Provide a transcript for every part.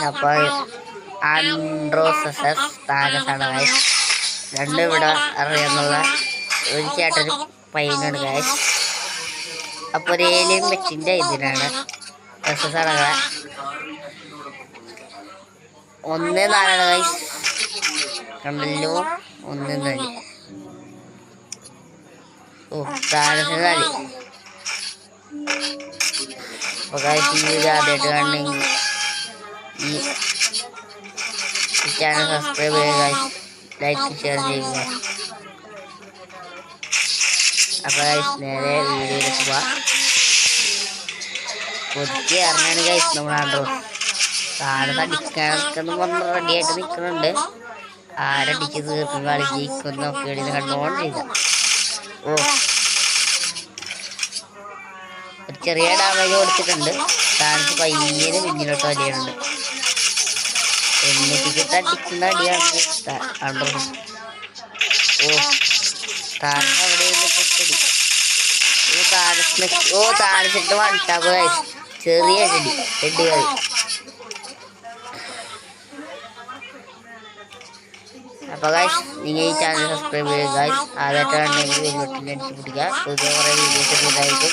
അപ്പോൾ ആൻഡ്രോസസ് താരസാണ് ഗൈസ്. രണ്ടും ഇവിടെ അറിയാന്നുള്ള ഒരു ചേട്ടനും പയ്യനാണ് ഗൈസ്. അപ്പോൾ ഒരു ഏലിയൻ വെച്ചിൻ്റെ ഇതിനാണ് സസ്സാണ്. 1-4 ഗൈസ്. കണ്ടല്ലോ 1-4. താരത്തിന് 4. അപ്പോൾ ഗൈസ് ഈ വീഡിയോ ആദ്യമായിട്ട് കാണണമെങ്കിൽ ഈ ചാനൽ സബ്സ്ക്രൈബ് ചെയ്യുക ഗൈസ്. ലൈക്ക് ഷെയർ ചെയ്യുക. അപ്പോൾ ഗൈസ് നേരെ വീഡിയോയിലേക്ക് പോവാം. കൊത്തി അറിഞ്ഞാണ് ഗൈസ് നമ്മൾ ആൻഡ്രോസ് താഴെ അടിക്കാനൊക്കെ പറഞ്ഞ് റെഡിയായിട്ട് നിൽക്കുന്നുണ്ട്. ആരടിക്ക് തീർക്കും കളി ജയിക്കുന്നൊക്കെ എഴുതി കണ്ടുകൊണ്ടിരിക്കുക. ഒരു ചെറിയ ഡാമേജ് കൊടുത്തിട്ടുണ്ട്. താഴത്ത് പയ്യന് പിന്നിലോട്ട് വലിയുണ്ട്. എന്നിട്ട് അടിക്കുന്ന അടിയാണ് ആൻഡ്രോസ്. താഴെ അവിടെ പൊട്ടടി. താഴത്തിട്ട് വൺടാപ്പ് ഗൈസ്. ചെറിയ ചെടി ഹെഡ് കളി. അപ്പോൾ ഗൈസ് നിങ്ങൾ ഈ ചാനൽ സബ്സ്ക്രൈബ് ചെയ്യുക ഗൈസ്. ആദ്യമായിട്ടാണെങ്കിൽ വെല്ലുവിട്ടിനെ അടിച്ച് പിടിക്കുക. പുതിയ കുറേ വീഡിയോസ് ഇതായിരിക്കും.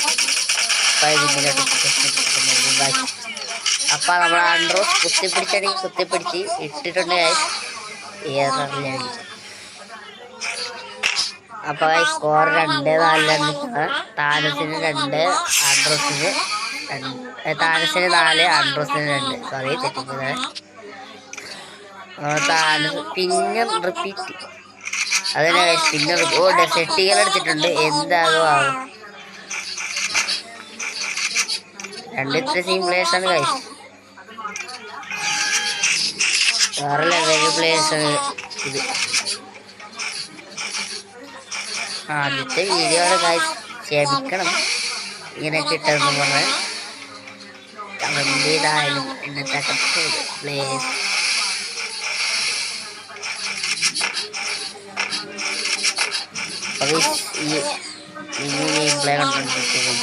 ഗൈസ് അപ്പോൾ നമ്മൾ ആൻഡ്രോസ് കുത്തിപ്പിടിച്ചാണെങ്കിൽ കുത്തിപ്പിടിച്ച് ഇട്ടിട്ടുണ്ട് ഗൈസ്. ഏറില്ല. അപ്പോൾ ഗൈസ് സ്കോർ 2-4 താരത്തിന് 2, ആൻഡ്രോസിന് 2. താരത്തിന് 4, ആൻഡ്രോസിന് 2. സോറി തെറ്റിക്കുന്നത്. പിന്നെ റിപ്പീറ്റ് അതന്നെ ഗൈസ്. പിന്നെ ഡെസർട്ടികൾ എടുത്തിട്ടുണ്ട്. എന്താകും ആവും. 2 ഇത്ര സിംപ്ലേഴ്സാണ് ഗൈസ്. വേറെ ലെവൽ പ്ലേയേഴ്സാണ് ഇത്. ആദ്യത്തെ വീഡിയോ ആണ് ഗൈസ്. ക്ഷമിക്കണം ഇങ്ങനെയൊക്കെ ഇട്ടെന്ന് പറഞ്ഞാൽ. കമൻ്റേതായാലും എന്നത്തെ പ്ലേയേഴ്സ് ഈ ഗെയിം പ്ലേ കണ്ടുകൊണ്ടിരിക്കുന്നത്.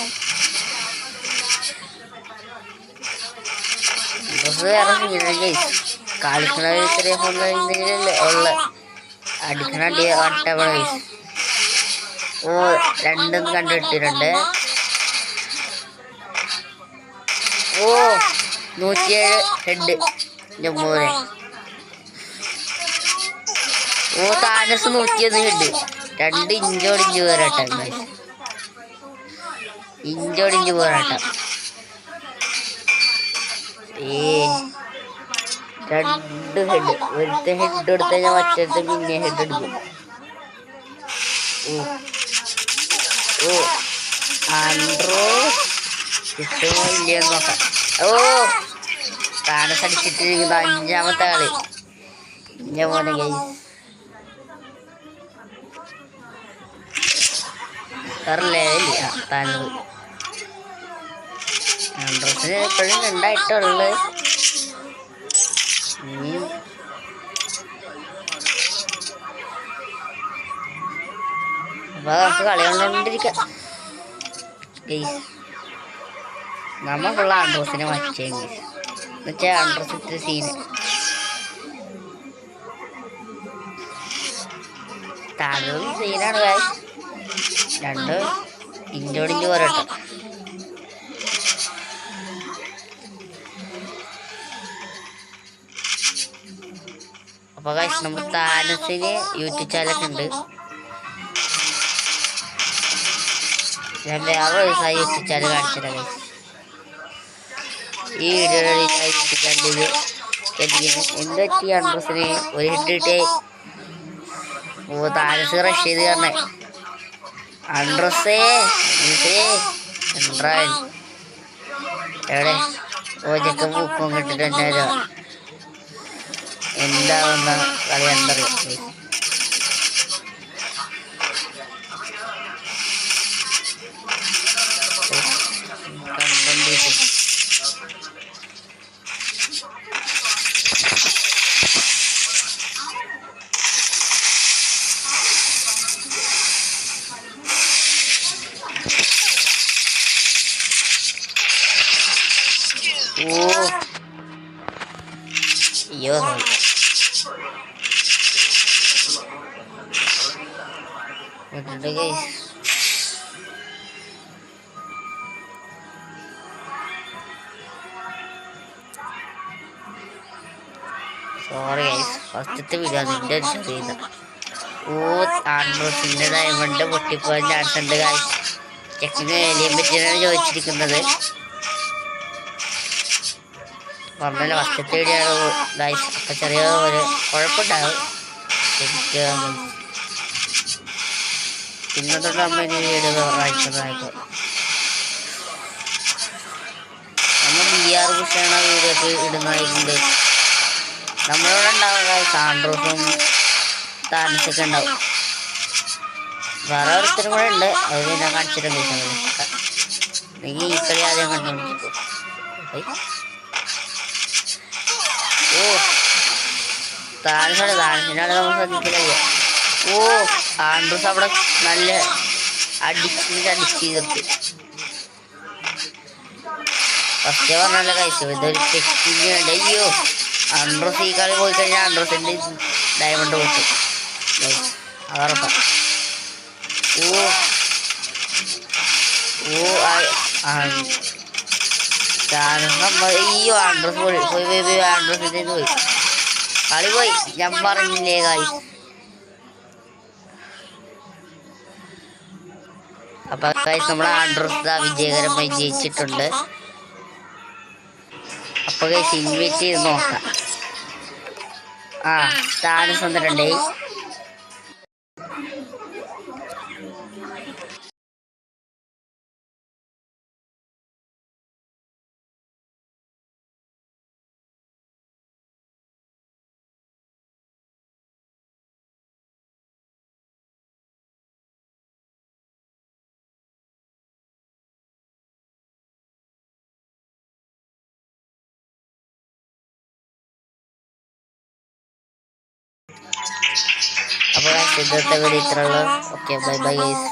കളിക്കണ ചെറിയ ഉള്ള അടിക്കണ അടി വട്ടവണ ഗൈസ്. 2 കണ്ടിട്ടിട്ടുണ്ട്. 107 ഹെഡ്. ജമ്മൂനെ താനസ് 101 ഹെഡ്. 2 ഇഞ്ചോടിഞ്ച് പോരാട്ടം ഗൈസ്. ഇഞ്ചോടിഞ്ച് പോരാട്ടം. 2 ഹെഡ്. ഒരുത്തെ ഹെഡ് എടുത്ത് കഴിഞ്ഞാൽ മറ്റേ പിന്നെ ഹെഡ് എടുക്കും. ആൻഡ്രോസ് കിട്ടുമോ ഇല്ലയെന്ന് നോക്കാം. താനസ് അടിച്ചിട്ടിരിക്കുന്ന 5ാമത്തെ കളി. ഇന്ന പോലെ ഗൈസ്. ലെവലില്ല താനത്. ആൻഡ്രോസിന് എപ്പോഴും 2 അപ്പോൾ നമുക്ക് കളി കൊണ്ടുകൊണ്ടിരിക്കാം ഗൈസ്. നമ്മളുള്ള ആൻഡ്രോസിനെ വച്ചേങ്ങി എന്നുവെച്ചാൽ ആൻഡ്രോസ് ഇത്തിരി സീന്. താഴെ സീനാണ് ഗൈസ്. 2 ഇഞ്ചോടിഞ്ച് പോരാട്ടം. അപ്പോൾ ഗൈസ് നമ്മൾ താനസിന് യൂട്യൂബ് ചാനലൊക്കെ ഉണ്ട്. ഞാൻ വേറെ ഒരു യൂട്യൂബ് ചാനൽ കാണിച്ചില്ല ഗൈസ്. ഈ വീഡിയോയിൽ യൂട്യൂബ് ചാനലിൽ എന്ത് പറ്റി ആൻഡ്രോസിന് ഒരു ഹെഡ് കിട്ടിയായി. താനസ് റഷ് ചെയ്ത് കാരണം ആൻഡ്രോസേ എവിടെ ചെക്ക പൂക്കും കിട്ടിട്ട് തന്നെ എന്താവുന്ന കളി കണ്ടറിയാം. കണ്ടോണ്ടിരിക്കും. അയ്യോ വിട്ടിട്ട് ഗൈസ്. സോറി ഗൈസ്, ഫസ്റ്റത്തെ വീഡിയോ അതിൻ്റെ ചെറിയത്. ഓ ആൻഡ്രോസിൻ്റെ ഡയമണ്ട് പൊട്ടിപ്പോകാൻ ചാൻസ് ഉണ്ട് ഗൈസ്. ചെക്കിന് ഏലിയൻ പറ്റിയാണ് ചോദിച്ചിരിക്കുന്നത്. പറഞ്ഞല്ലോ ഫസ്റ്റത്തെ വീഡിയോ ആണ് ഗൈസ്. അപ്പം ചെറിയ ഒരു കുഴപ്പമുണ്ടാകും. പിന്നെ തൊട്ട് നമ്മൾ ഇനി വീഡിയോ വായിക്കുന്നതായിരിക്കും. നമ്മൾ VR കുറിച്ചാണ് വീഡിയോ ഒക്കെ ഇടുന്നതായിട്ടുണ്ട്. നമ്മളിവിടെ ഉണ്ടാവുക സാൻഡ്രോസും താനസൊക്കെ ഉണ്ടാവും. വേറെ ഒരുത്തരും കൂടെ ഉണ്ട്, അത് ഞാൻ കാണിച്ചിട്ടുണ്ട്. എനിക്ക് ഈ കളി ആദ്യം കണ്ടുപിടിക്കും. ഓ താനസിനാണ് നമ്മൾ ശ്രദ്ധിക്കില്ല. ഓ ആൻഡ്രൂസ് അവിടെ നല്ല അടിച്ച് തീർത്ത്. ഫസ്റ്റ് പറഞ്ഞല്ല കഴിച്ചു, ഇതൊരു ചെക്കിങ് വേണ്ട. അയ്യോ ആൻഡ്രോസ് ഈ കളി പോയി കഴിഞ്ഞാൽ ആൻഡ്രോസിൻ്റെ ഡയമണ്ട് പൊട്ടും അതറപ്പാ. ഓ ഓ അയ്യോ ആൻഡ്രോസ് പോയി ആൻഡ്രോസിൻ്റെ പോയി കളി പോയി. ഞാൻ പറഞ്ഞില്ലേ കായ്. അപ്പൊ ഗൈസ് നമ്മുടെ ആൻഡ്രോസ് വിജയകരമായി ജയിച്ചിട്ടുണ്ട്. അപ്പൊ ഗൈസ് ഇൻവൈറ്റ് ചെയ്ത് നോക്കാം. താനസ് വന്നിട്ടുണ്ടേ. അപ്പോൾ ഇന്നത്തെ വീഡിയോ ഇത്രയുള്ളൂ. Okay bye bye guys.